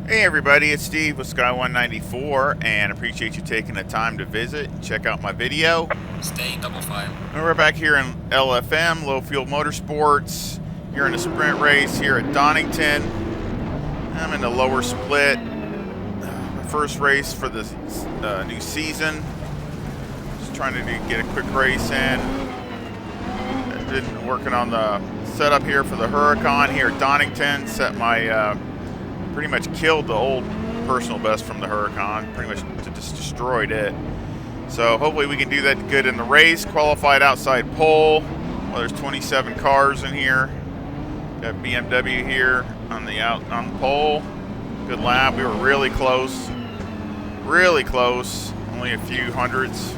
Hey everybody, it's Steve with Sky194 and appreciate you taking the time to visit and check out my video. Stay double file. And we're back here in LFM, Low Field Motorsports, here in the sprint race here at Donington. I'm in the lower split, my first race for the new season. Just trying to get a quick race in. I've been working on the setup here for the Huracan here at Donington. Set my pretty much killed the old personal best from the Huracan, pretty much just destroyed it. So hopefully we can do that good in the race. Qualified outside pole. Well, there's 27 cars in here. Got BMW here on the pole. Good lap. We were really close. Really close. Only a few hundreds.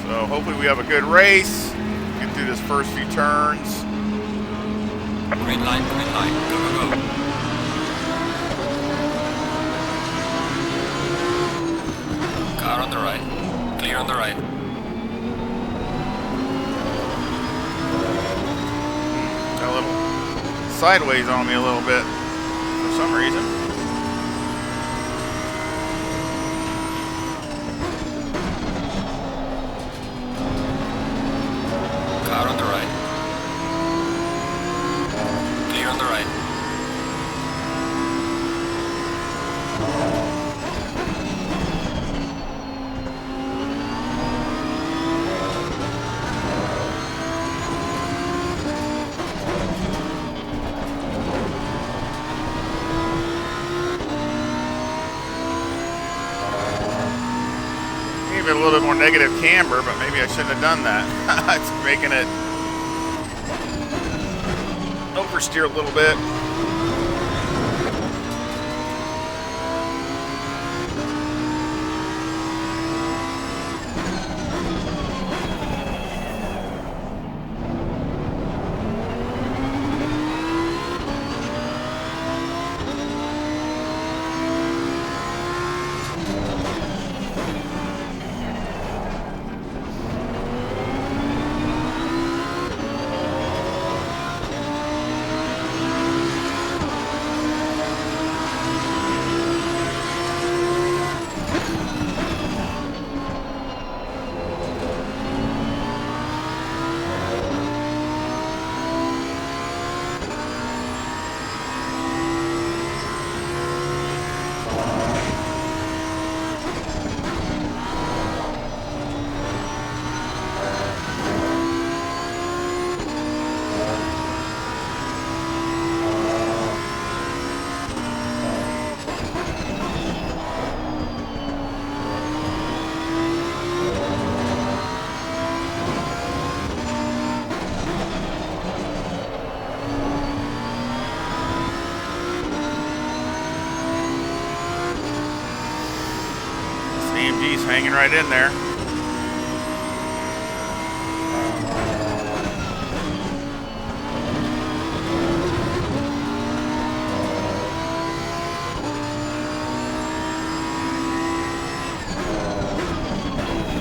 So hopefully we have a good race. Get through this first few turns. Green line, go, go, go. Car on the right, clear on the right. Got a little sideways on me a little bit for some reason. Car on the right. Clear on the right. Maybe a little bit more negative camber, but maybe I shouldn't have done that. It's making it oversteer a little bit. AMG's hanging right in there.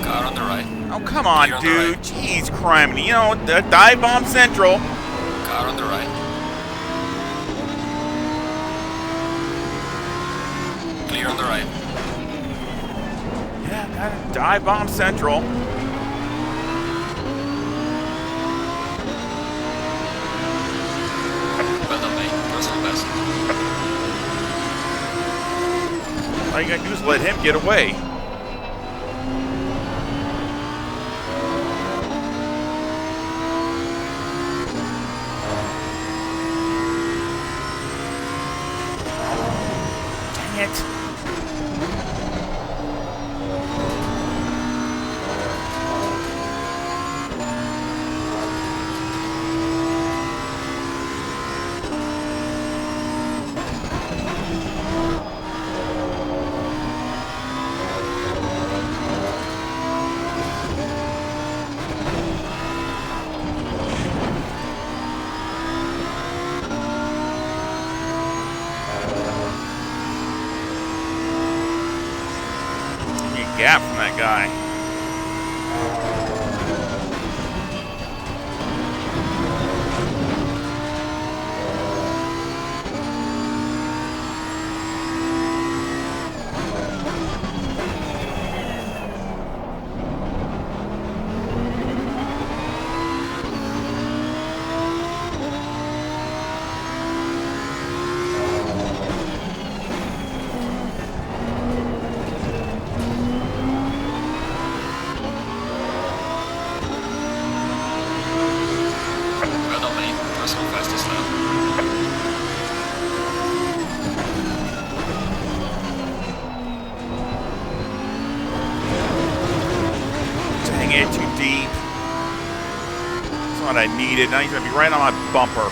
Car on the right. Oh, come on, Clear on dude. the right. Jeez, crime. You know, the dive bomb central. Car on the right. Clear on the right. Yeah, got it. Dive bomb central. Well done, mate. Personal best. All you gotta do is let him get away. Dang it. Gap from that guy. what I needed. Now he's going to be right on my bumper.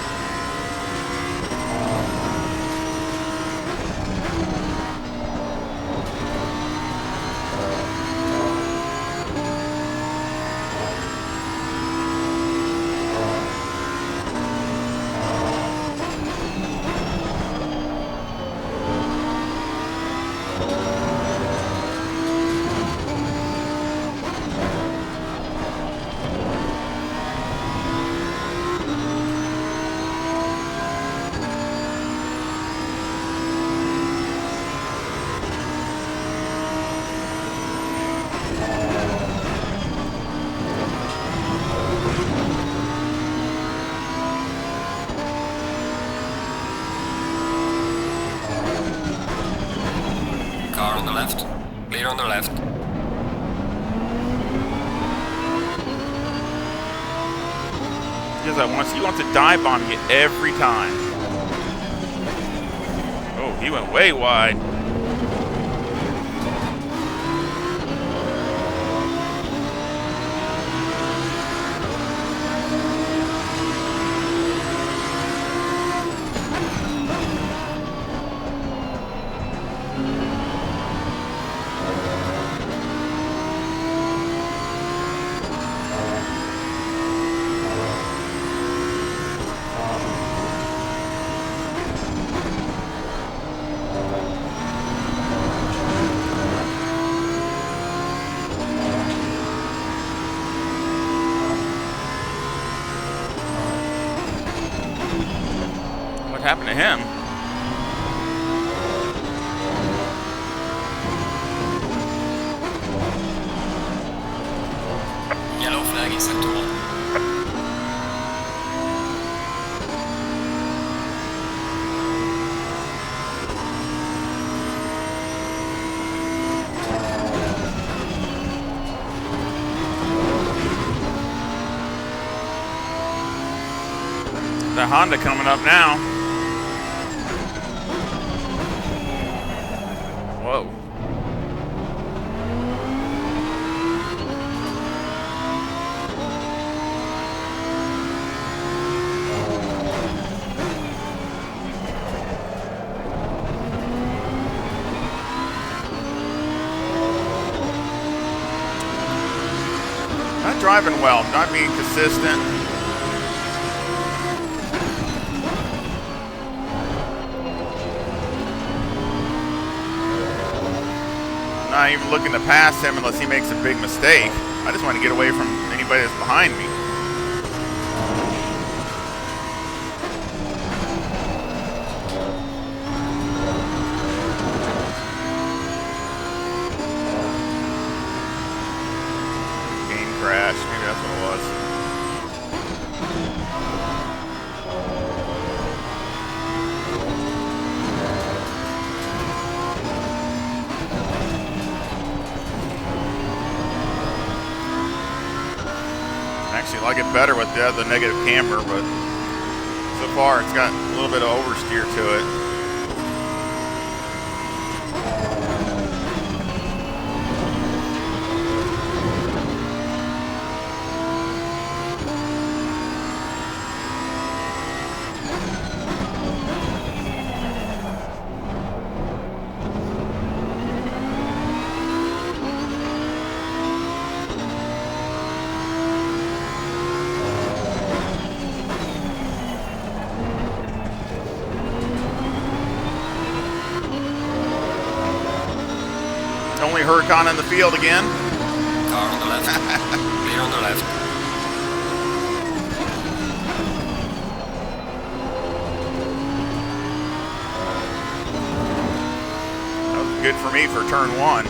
Car on the left. Clear on the left. Because he wants to dive bomb you every time. Oh, he went way wide. What happened to him? Yellow flag is set to 1. The Honda coming up now. Whoa. Not driving well, not being consistent. Not even looking to pass him unless he makes a big mistake. I just want to get away from anybody that's behind me. Game crash, maybe that's what it was. Actually, I like it better with the other negative camber, but so far it's got a little bit of oversteer to it. Only Huracan in the field again. Car on the left. Clear on the left. That was good for me for turn 1.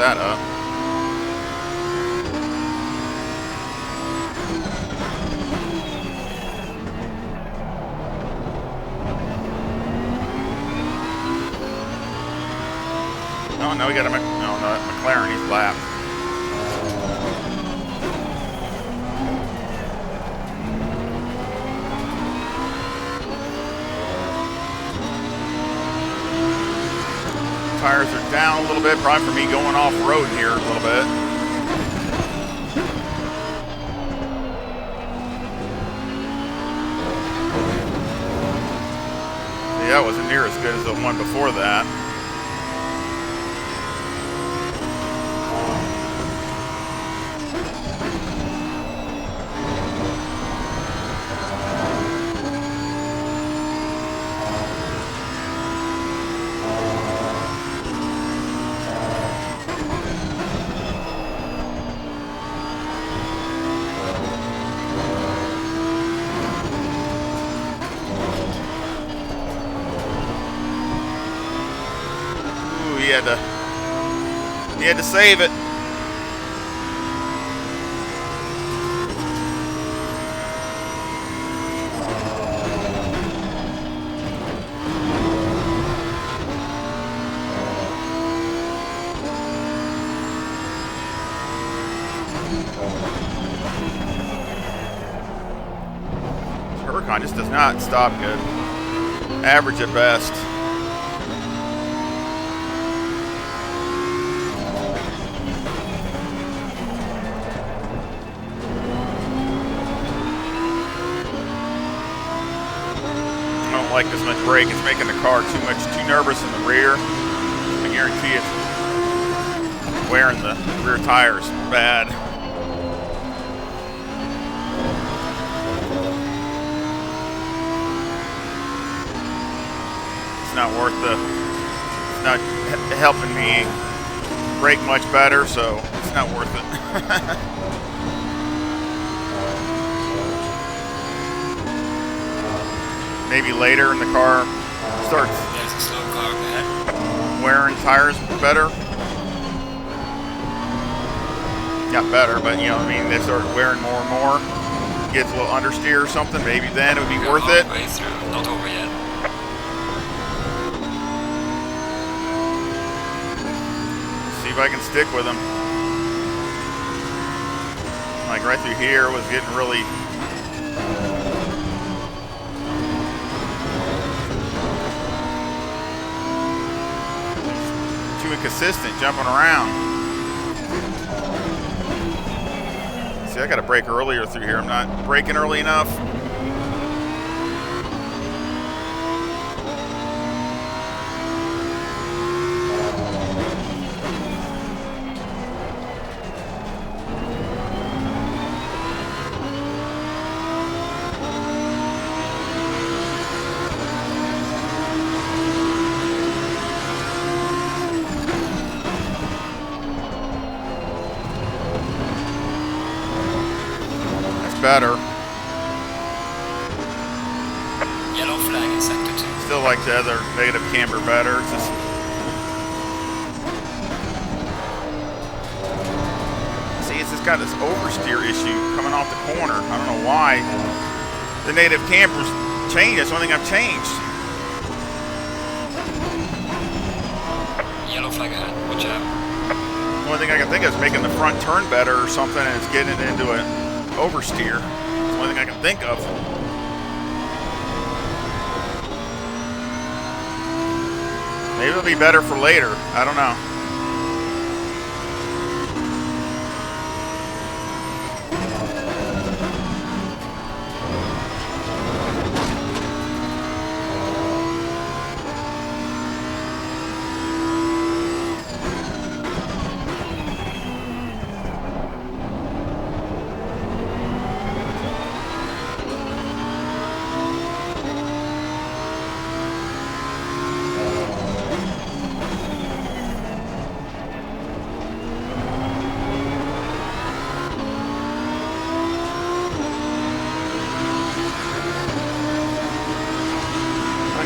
that up. Oh, no, we got a McLaren. He's lapped. Tires are down a little bit, probably for me going off-road here a little bit. Yeah, it wasn't near as good as the one before that. He had to save it. Huracan just does not stop good. Average at best. Like this much brake, it's making the car too nervous in the rear. I guarantee it's wearing the rear tires bad. It's not worth it's not helping me brake much better, so it's not worth it. Maybe later in the car starts wearing tires better. Not better, but you know what I mean, they start wearing more and more. Gets a little understeer or something, maybe then it would be worth it. Way through, not over yet. See if I can stick with them. Like right through here was getting really inconsistent, jumping around. See, I got to brake earlier through here. I'm not braking early enough. Better. Yellow flag in sector 2. Still like the other negative camber better. It's just see, it's just got this oversteer issue coming off the corner. I don't know why. The native camber's changed. That's the only thing I've changed. Yellow flag ahead. Watch out. The only thing I can think of is making the front turn better or something, and it's getting it into an oversteer. It's the only thing I can think of. Maybe it'll be better for later. I don't know.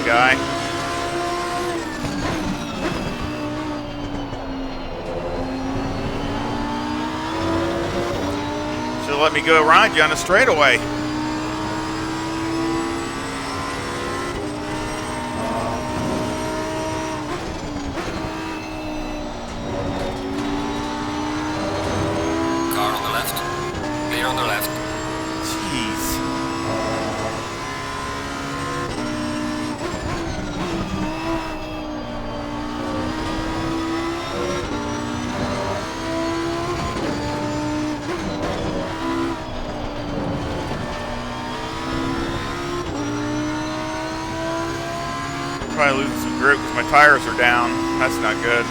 Guy. let me go around you on a straightaway. Car on the left. Clear on the left. Jeez. Probably losing some grip because my tires are down. That's not good.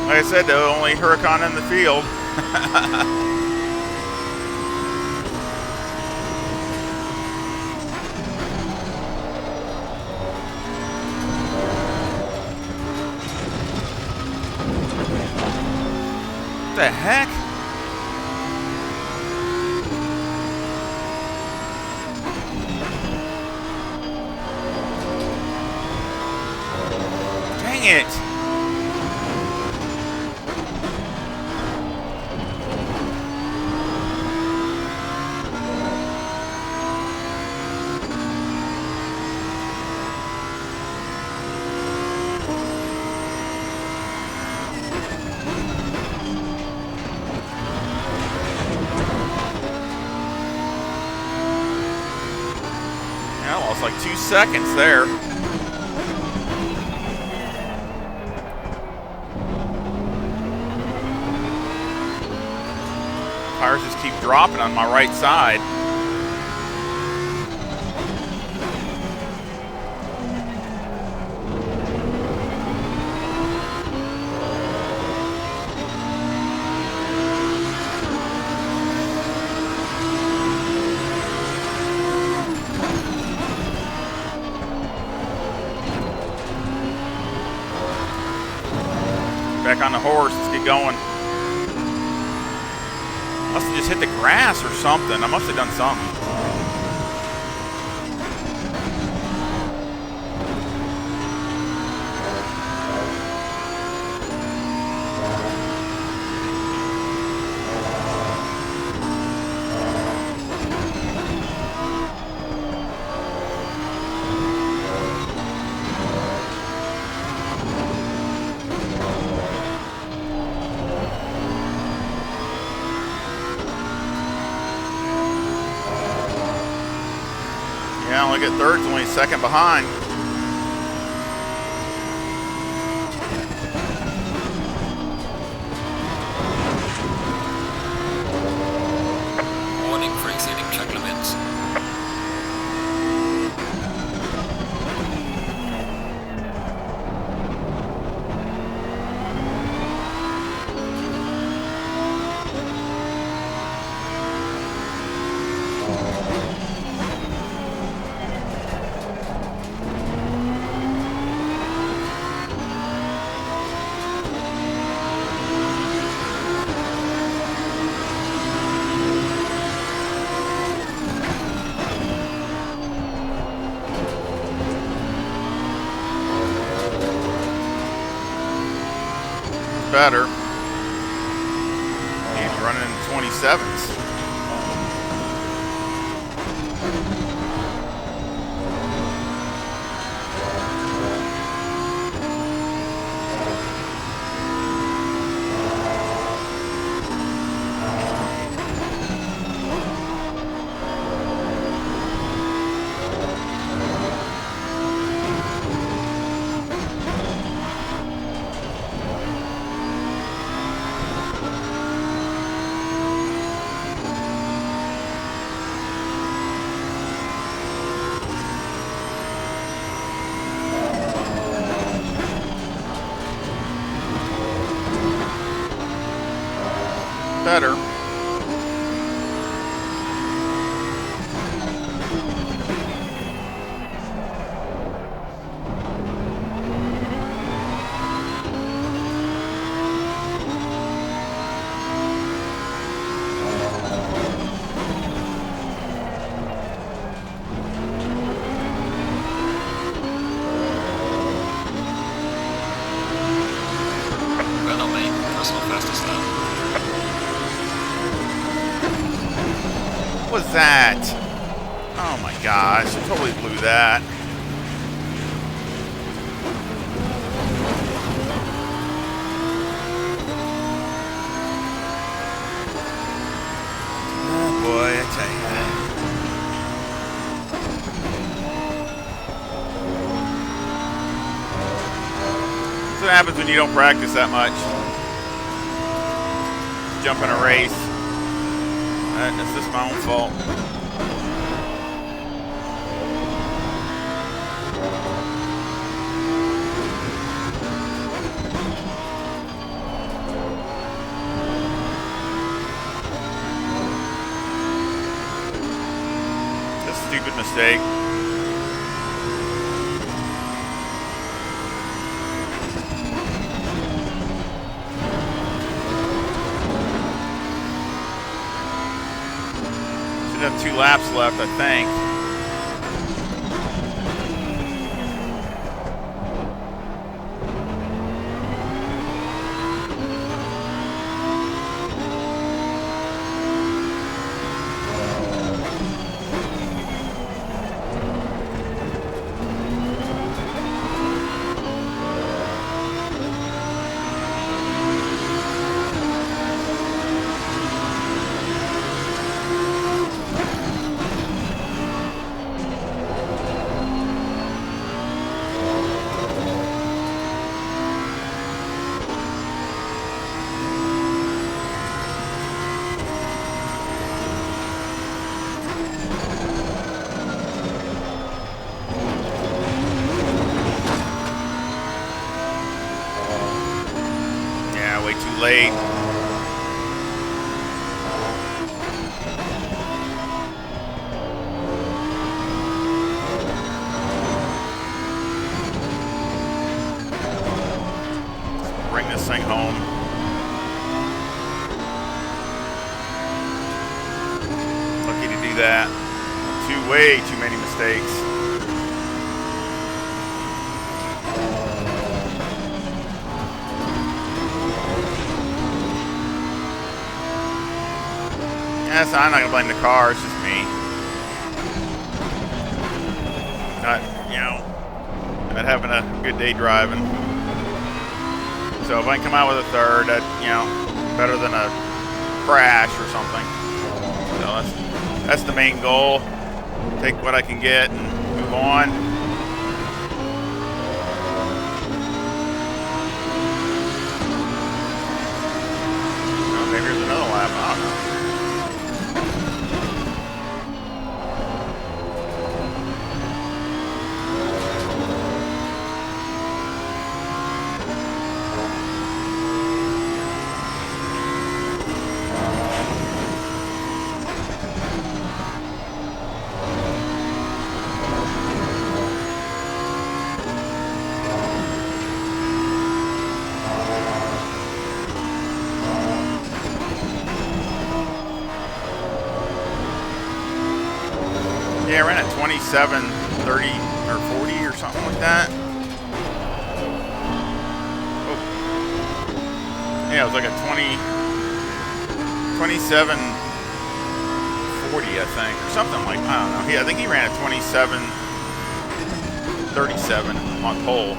Like I said, the only Huracan in the field. What the heck? Dang it. I lost like 2 seconds there. Tires just keep dropping on my right side. Back on the horse, let's get going. Must have just hit the grass or something. I must have done something. Yeah, only get third, only second behind. Warning for exceeding track limits. Better. And running in 27s. was that? Oh my gosh, I totally blew that. Oh boy, I tell you that. That's what happens when you don't practice that much. Jump in a race. That's just my own fault. That's a stupid mistake. Have 2 laps left, I think. Late. Bring this thing home. Lucky to do that. Way too many mistakes. Yes, I'm not gonna blame the car. It's just me. Not having a good day driving. So if I can come out with a third, that better than a crash or something. So that's the main goal. Take what I can get and move on. Oh, maybe there's another lap. I don't know. Yeah, I ran at 27, 30, or 40 or something like that. Oh. Yeah, it was like a 27, 40, I think, or something like, I don't know. Yeah, I think he ran at 27, 37 on pole.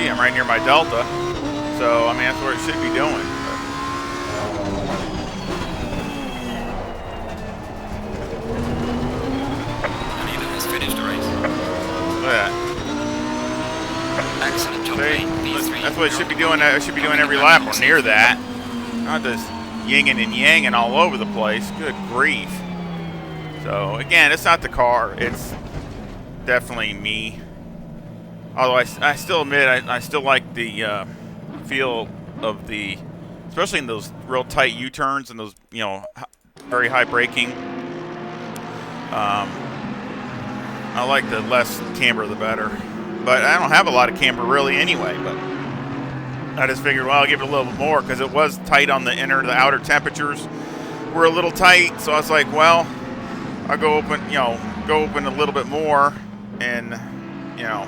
I'm right near my delta, so I mean that's where it should be doing. Anita has finished the race. Look at that. Excellent job. That's what it should be doing. It should be doing every lap or near that. Not just yinging and yanging all over the place. Good grief. So again, it's not the car. It's definitely me. Although I still admit I still like the feel of the, especially in those real tight U-turns and those very high braking. I like the less camber the better, but I don't have a lot of camber really anyway. But I just figured, well, I'll give it a little bit more because it was tight on the outer temperatures were a little tight. So I was like, well, I'll go open, go open a little bit more, and I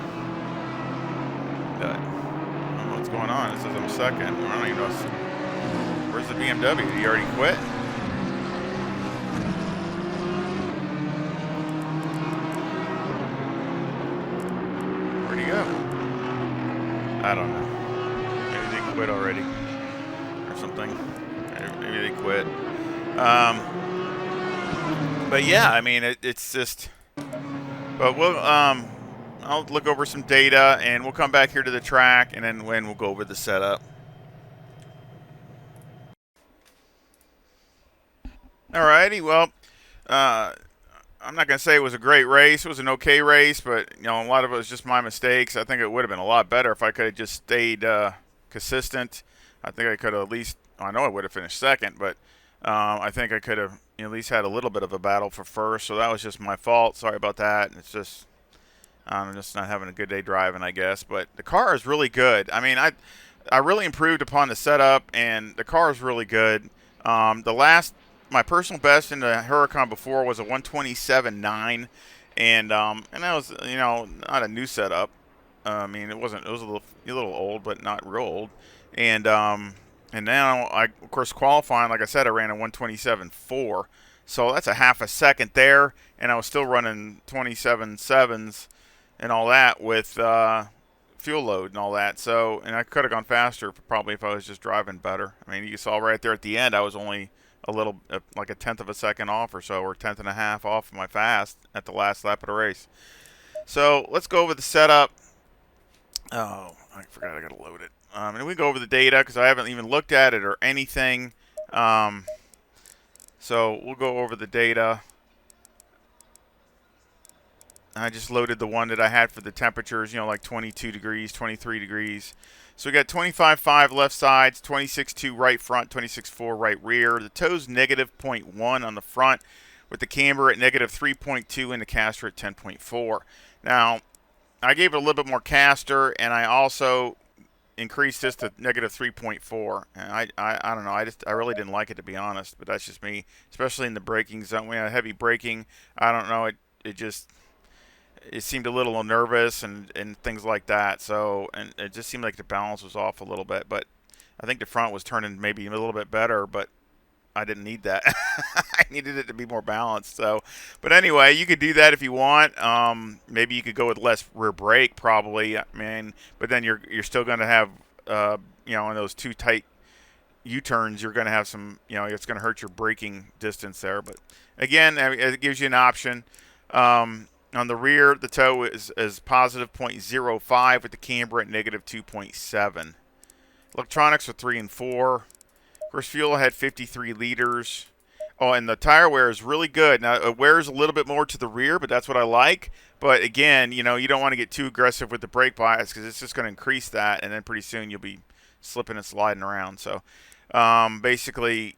don't know what's going on. It says I'm second. I don't even know. Where's the BMW? Did he already quit? Where'd he go? I don't know. Maybe they quit already or something. Maybe they quit. But yeah, I mean, it's just. But I'll look over some data, and we'll come back here to the track, and then we'll go over the setup. Alrighty, well, I'm not going to say it was a great race. It was an okay race, but, a lot of it was just my mistakes. I think it would have been a lot better if I could have just stayed consistent. I think I could have at least, I know I would have finished second, but I think I could have at least had a little bit of a battle for first, so that was just my fault. Sorry about that. It's just, I'm just not having a good day driving, I guess. But the car is really good. I mean, I really improved upon the setup, and the car is really good. My personal best in the Huracan before was a 127.9, and that was not a new setup. I mean, it was a little old, but not real old. And now of course qualifying, like I said, I ran a 127.4, so that's a half a second there, and I was still running 27.7s and all that with fuel load and all that. So, and I could have gone faster probably if I was just driving better. I mean, you saw right there at the end, I was only a little, like a tenth of a second off or so, or tenth and a half off my fast at the last lap of the race. So let's go over the setup. Oh, I forgot I got to load it. And we go over the data because I haven't even looked at it or anything. So we'll go over the data. I just loaded the one that I had for the temperatures, like 22 degrees, 23 degrees. So we got 25.5 left sides, 26.2 right front, 26.4 right rear. The toe's negative 0.1 on the front, with the camber at negative 3.2 and the caster at 10.4. Now, I gave it a little bit more caster, and I also increased this to negative 3.4. And I don't know. I really didn't like it, to be honest, but that's just me, especially in the braking zone. We had heavy braking. I don't know. It seemed a little nervous and things like that. So, and it just seemed like the balance was off a little bit. But I think the front was turning maybe a little bit better, but I didn't need that. I needed it to be more balanced. So, but anyway, you could do that if you want. Maybe you could go with less rear brake, probably. I mean, but then you're still going to have, in those two tight U-turns, you're going to have some, it's going to hurt your braking distance there. But again, it gives you an option. On the rear, the toe is positive 0.05 with the camber at negative 2.7. Electronics are 3 and 4. Of course, fuel had 53 liters. Oh, and the tire wear is really good. Now, it wears a little bit more to the rear, but that's what I like. But again, you don't want to get too aggressive with the brake bias because it's just going to increase that, and then pretty soon you'll be slipping and sliding around. So basically,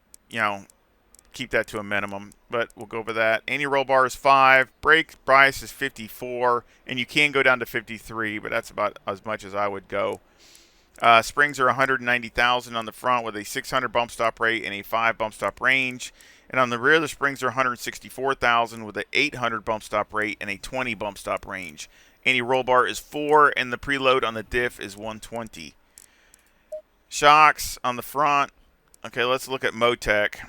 keep that to a minimum, but we'll go over that. Anti-roll bar is 5, brake bias is 54, and you can go down to 53, but that's about as much as I would go. Springs are 190,000 on the front with a 600 bump stop rate and a 5 bump stop range. And on the rear, the springs are 164,000 with an 800 bump stop rate and a 20 bump stop range. Anti-roll bar is 4, and the preload on the diff is 120. Shocks on the front. Okay, let's look at Motec.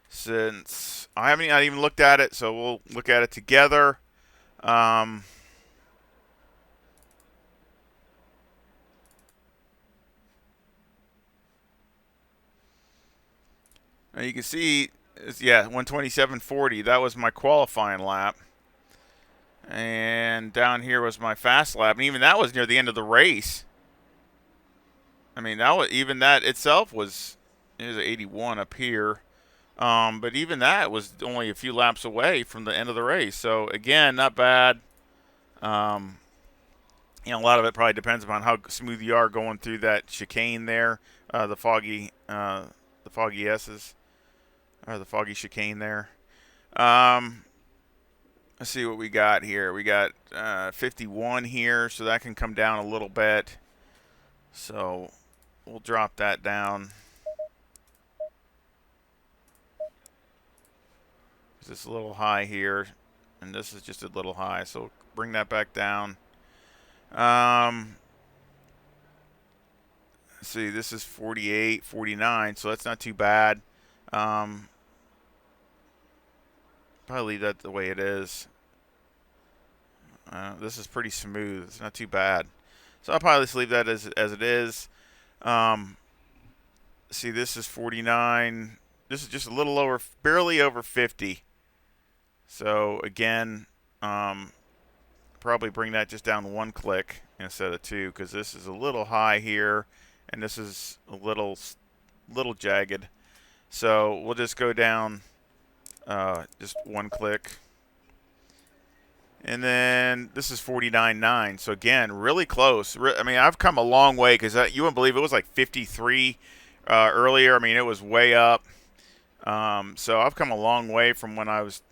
Since I haven't even looked at it, so we'll look at it together. Now you can see, 127.40. That was my qualifying lap. And down here was my fast lap. And even that was near the end of the race. I mean, that itself was 81 up here. But even that was only a few laps away from the end of the race. So, again, not bad. A lot of it probably depends upon how smooth you are going through that chicane there, the foggy S's, or the foggy chicane there. Let's see what we got here. We got 51 here, so that can come down a little bit. So we'll drop that down. because it's a little high here, and this is just a little high. So bring that back down. See, this is 48, 49, so that's not too bad. Probably leave that the way it is. This is pretty smooth. It's not too bad. So I'll probably just leave that as it is. See, this is 49. This is just a little over, barely over 50. So again, probably bring that just down one click instead of two, because this is a little high here, and this is a little jagged. So we'll just go down just one click. And then this is 49.9. So again, really close. I mean, I've come a long way, because you wouldn't believe it was like 53 earlier. I mean, it was way up. So I've come a long way from when I was,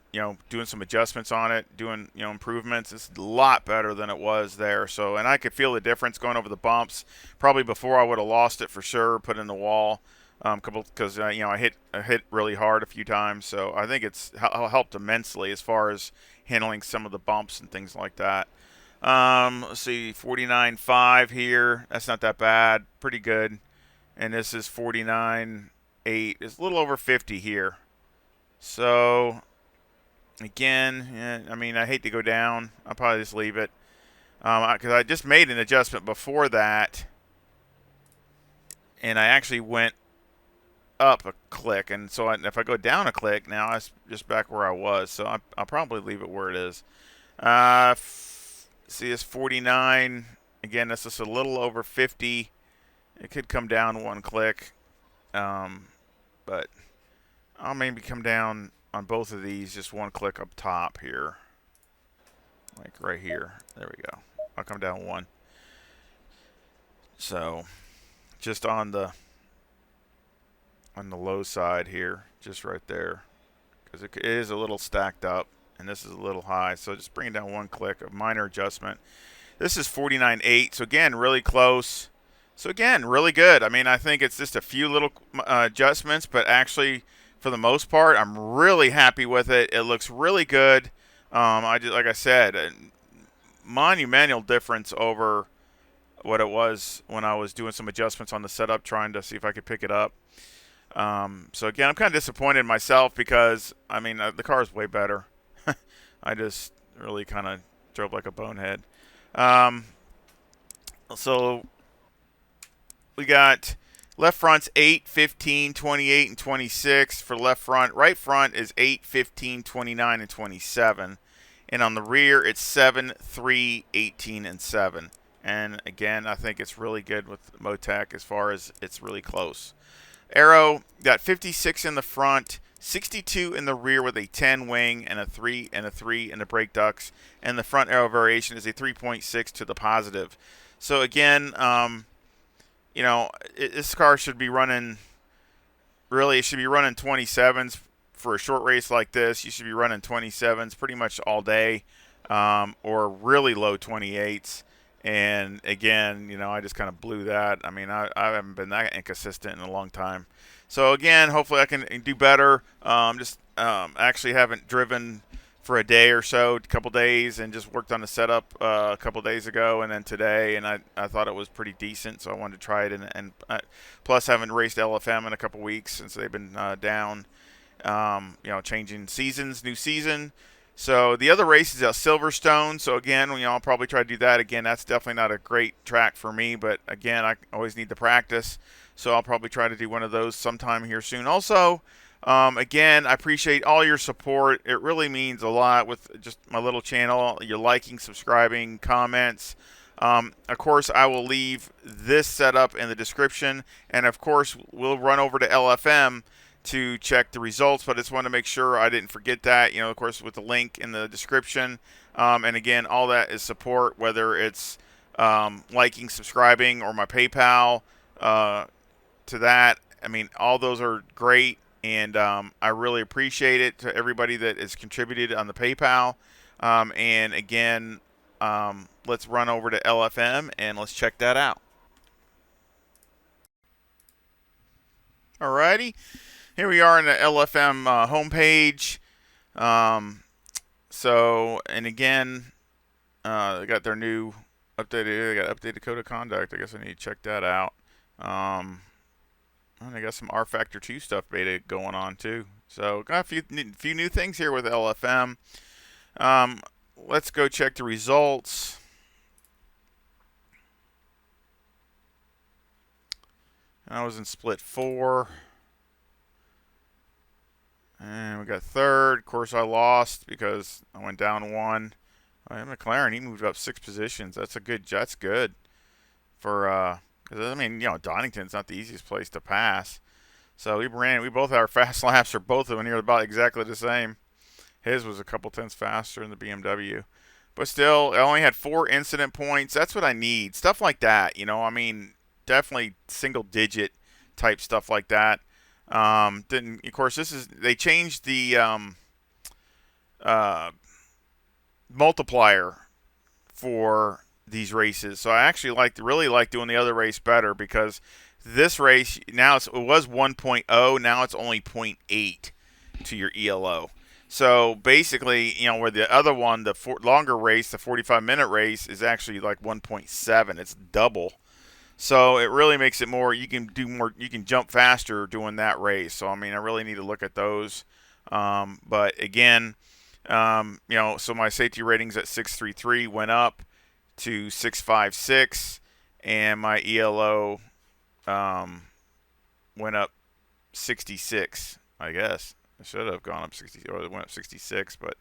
doing some adjustments on it, doing, improvements. It's a lot better than it was there. So, and I could feel the difference going over the bumps. Probably before I would have lost it for sure, put in the wall. Because I hit really hard a few times. So I think it's helped immensely as far as handling some of the bumps and things like that. Let's see, 49.5 here. That's not that bad. Pretty good. And this is 49.8. It's a little over 50 here. So, again, I mean, I hate to go down. I'll probably just leave it. Because I just made an adjustment before that. And I actually went up a click, and so if I go down a click now, I'm just back where I was. So I'll probably leave it where it is. See, it's 49. Again, that's just a little over 50. It could come down one click, but I'll maybe come down on both of these just one click up top here, like right here. There we go. I'll come down one. So just on the low side here, just right there, because it is a little stacked up, and this is a little high. So just bring it down one click, a minor adjustment. This is 49.8, so again, really close. So again, really good. I mean, I think it's just a few little adjustments, but actually, for the most part, I'm really happy with it. It looks really good. Like I said, a monumental difference over what it was when I was doing some adjustments on the setup, trying to see if I could pick it up. So again, I'm kind of disappointed in myself, because I mean, the car is way better. I just really kind of drove like a bonehead. So we got left front's 8, 15, 28, and 26 for left front. Right front is 8, 15, 29, and 27. And on the rear, it's 7, 3, 18, and 7. And again, I think it's really good with Motec as far as it's really close. Aero got 56 in the front, 62 in the rear with a 10 wing and a 3 and a 3 in the brake ducts, and the front aero variation is a 3.6 to the positive. So again, this car should be running, really, it should be running 27s for a short race like this. You should be running 27s pretty much all day, or really low 28s. And again, I just kind of blew that. I mean, I haven't been that inconsistent in a long time. So again, hopefully I can do better. Actually haven't driven for a day or so, a couple days, and just worked on the setup a couple days ago and then today, and I thought it was pretty decent, so I wanted to try it. And plus, I haven't raced LFM in a couple weeks since they've been down. Changing seasons, new season. So the other race is at Silverstone. So again, I'll probably try to do that again. That's definitely not a great track for me, but again, I always need to practice. So I'll probably try to do one of those sometime here soon. Also, again, I appreciate all your support. It really means a lot with just my little channel. Your liking, subscribing, comments. Of course, I will leave this setup in the description, and of course, we'll run over to LFM to check the results, but I just want to make sure I didn't forget that, of course, with the link in the description. And again, all that is support, whether it's liking, subscribing, or my PayPal to that. I mean, all those are great, and I really appreciate it to everybody that has contributed on the PayPal. And again, let's run over to LFM and let's check that out. Alrighty. Here we are in the LFM homepage. So, and again, they got their new updated. They got updated code of conduct. I guess I need to check that out. And they got some R Factor 2 stuff beta going on too. So got a few new things here with LFM. Let's go check the results. I was in split 4. And we got third. Of course, I lost because I went down 1. McLaren, he moved up 6 positions. That's good for because I mean, Donington's not the easiest place to pass. So we both had our fast laps, or both of them near about exactly the same. His was a couple tenths faster in the BMW. But still, I only had 4 incident points. That's what I need. Stuff like that, I mean, definitely single digit type stuff like that. Then of course they changed the multiplier for these races. So I actually really like doing the other race better, because this race now it was 1.0, now it's only 0.8 to your ELO. So basically, where the other one, the longer race, the 45-minute race, is actually like 1.7. It's double. So it really makes it more. You can do more. You can jump faster doing that race. So I mean, I really need to look at those. But again, so my safety ratings at 633 went up to 656, and my ELO went up 66. I guess it should have gone up 60, or it went up 66, but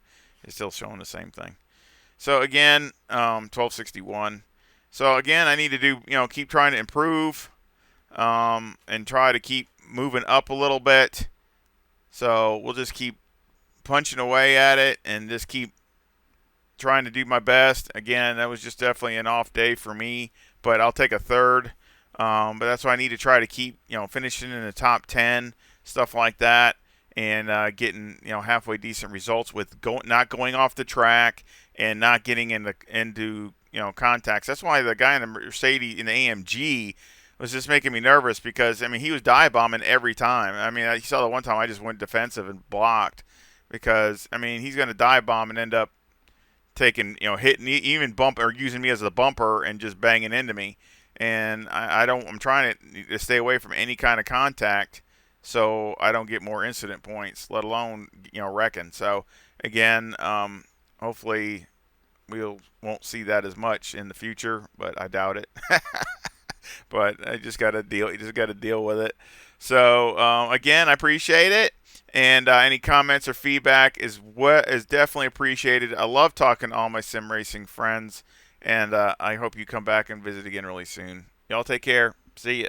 it's still showing the same thing. So again, 1261. So again, I need to do, keep trying to improve, and try to keep moving up a little bit. So we'll just keep punching away at it and just keep trying to do my best. Again, that was just definitely an off day for me, but I'll take a third. But that's why I need to try to keep, finishing in the top 10, stuff like that, and getting, halfway decent results with not going off the track and not getting into contacts. That's why the guy in the Mercedes, in the AMG, was just making me nervous, because I mean, he was dive bombing every time. I mean, you saw the one time I just went defensive and blocked, because I mean, he's going to dive bomb and end up taking, hitting, even bump, or using me as a bumper and just banging into me. And I'm trying to stay away from any kind of contact, so I don't get more incident points, let alone wrecking. So again, hopefully we won't see that as much in the future, but I doubt it. But I just got to deal. You just got to deal with it. So again, I appreciate it, and any comments or feedback is definitely appreciated. I love talking to all my sim racing friends, and I hope you come back and visit again really soon. Y'all take care. See ya.